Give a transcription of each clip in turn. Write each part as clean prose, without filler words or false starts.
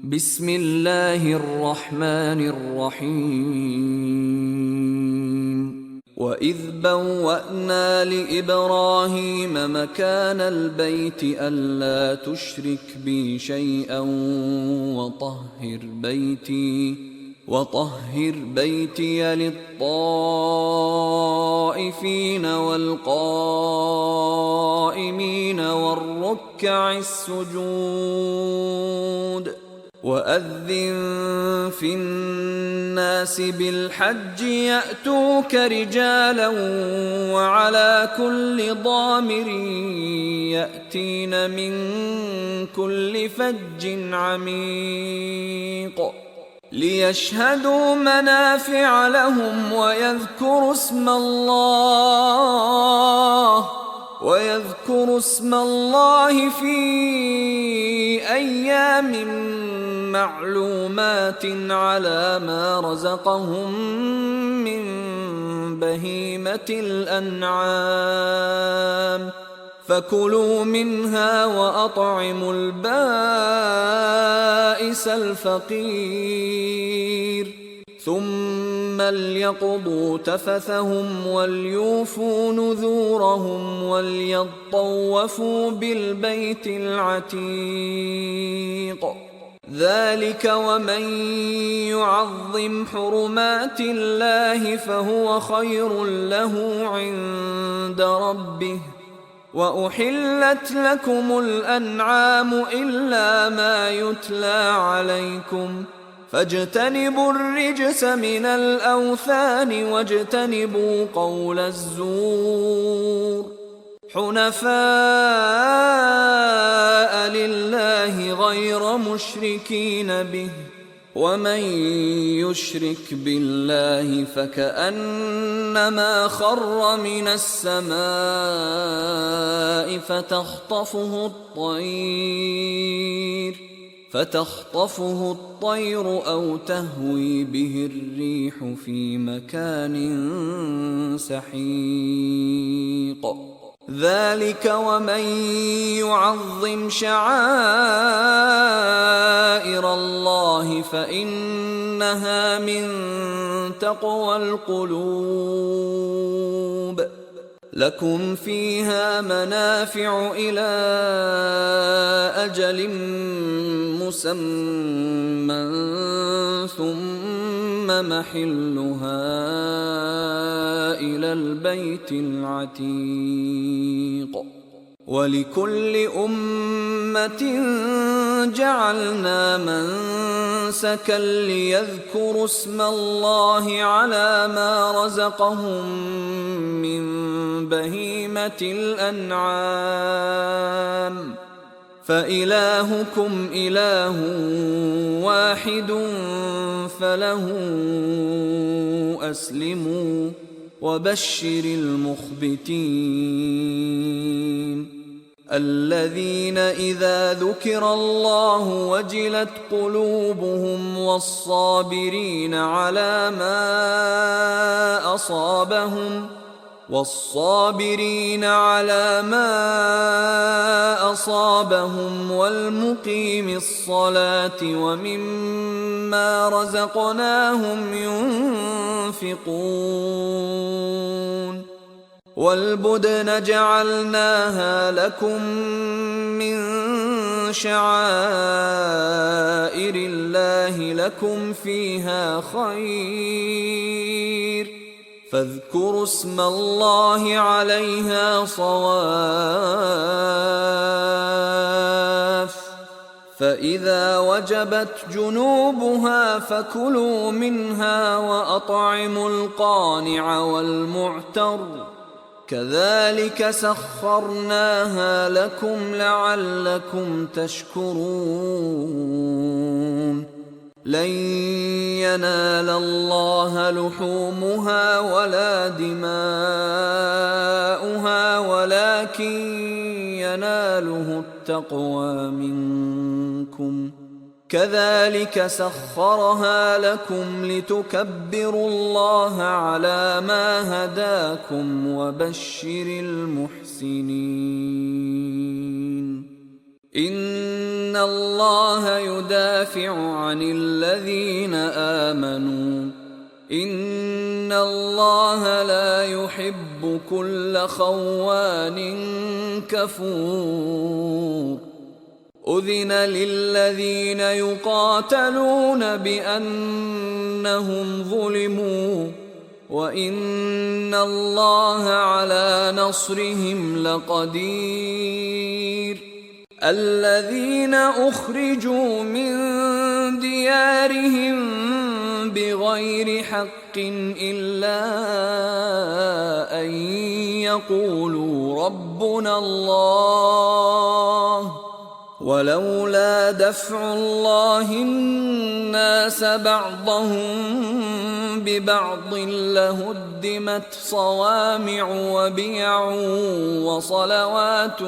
بسم الله الرحمن الرحيم وإذ بوأنا لإبراهيم مكان البيت ألا تشرك بي شيئا وطهر بيتي للطائفين والقائمين والركع السجود وأذن في الناس بالحج يأتوك رجالا وعلى كل ضامر يأتين من كل فج عميق ليشهدوا منافع لهم ويذكروا اسم الله في أيام معلومات على ما رزقهم من بهيمة الأنعام فكلوا منها وأطعموا البائس الفقير ثم ليقضوا تفثهم وليوفوا نذورهم وليطوفوا بالبيت العتيق ذلك ومن يعظم حرمات الله فهو خير له عند ربه وأحلت لكم الأنعام إلا ما يتلى عليكم فاجتنبوا الرجس من الأوثان واجتنبوا قول الزور حنفاء لله غير مشركين به ومن يشرك بالله فكأنما خر من السماء فتخطفه الطير أو تهوي به الريح في مكان سحيق ذلك ومن يعظم شعائر الله فإنها من تقوى القلوب لكم فيها منافع إلى أجل مسمى ثم محلها إلى البيت العتيق ولكل أمة جعلنا منسكا ليذكروا اسم الله على ما رزقهم من بهيمة الأنعام فإلهكم إله واحد فله أسلموا وبشر المخبتين الذين إذا ذكر الله وجلت قلوبهم والصابرين على ما أصابهم والمقيم الصلاة ومما رزقناهم ينفقون والبدن جعلناها لكم من شعائر الله لكم فيها خير فاذكروا اسم الله عليها صواف فإذا وجبت جنوبها فكلوا منها وأطعموا القانع والمعتر كذلك سخرناها لكم لعلكم تشكرون لن ينال الله لحومها ولا دماؤها ولكن يناله التقوى منكم كذلك سخرها لكم لتكبروا الله على ما هداكم وبشر المحسنين إن الله يدافع عن الذين آمنوا إن الله لا يحب كل خوان كفور أذن للذين يقاتلون بأنهم ظلموا وإن الله على نصرهم لقدير الذين أخرجوا من ديارهم بغير حق إلا أن يقولوا ربنا الله ولولا دفع الله الناس بعضهم ببعض لهدمت صوامع وبيع وصلوات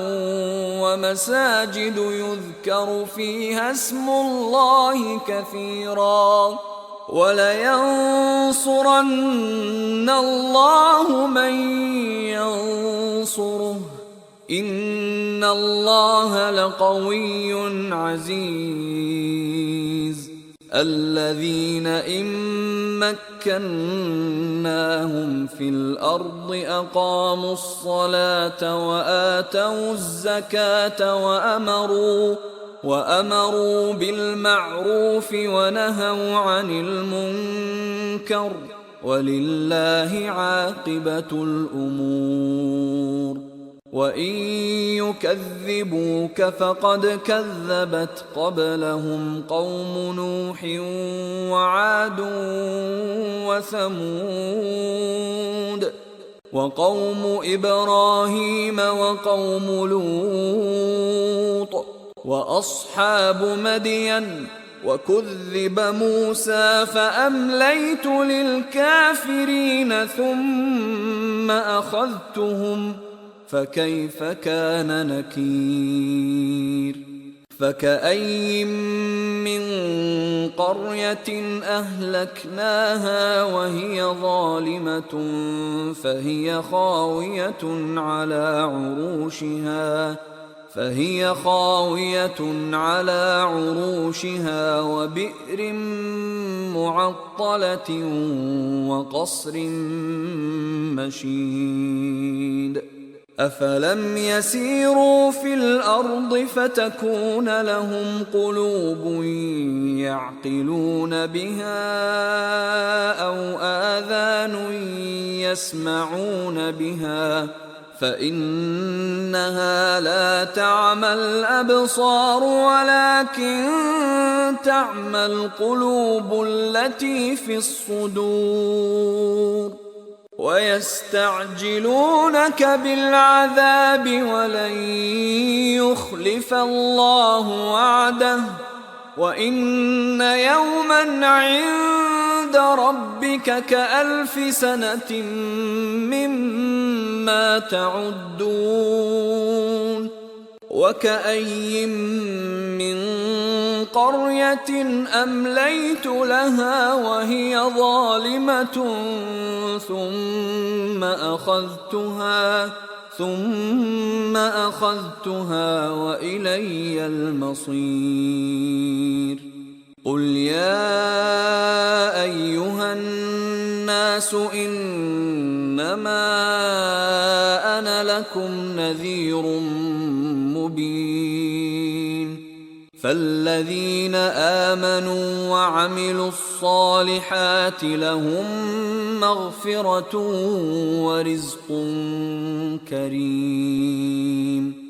ومساجد يذكر فيها اسم الله كثيرا ولينصرن الله من ينصره إن الله لقوي عزيز الذين إن مكناهم في الأرض أقاموا الصلاة وآتوا الزكاة وأمروا بالمعروف ونهوا عن المنكر ولله عاقبة الأمور وإن يكذبوك فقد كذبت قبلهم قوم نوح وعاد وثمود وقوم إبراهيم وقوم لوط وأصحاب مدين وكذب موسى فأمليت للكافرين ثم أخذتهم فكيف كان نكير فكأي من قرية أهلكناها وهي ظالمة فهي خاوية على عروشها وبئر معطلة وقصر مشيد أفلم يسيروا في الأرض فتكون لهم قلوب يعقلون بها أو آذان يسمعون بها فإنها لا تعمى الأبصار ولكن تعمى القلوب التي في الصدور ويستعجلونك بالعذاب ولن يخلف الله وعده وإن يوما عند ربك كألف سنة مما تعدون وكأي من قرية أمليت لها وهي ظالمة ثم أخذتها وإلي المصير قل يا أيها الناس إنما أنا لكم نذير مبين فالذين آمنوا وعملوا الصالحات لهم مغفرة ورزق كريم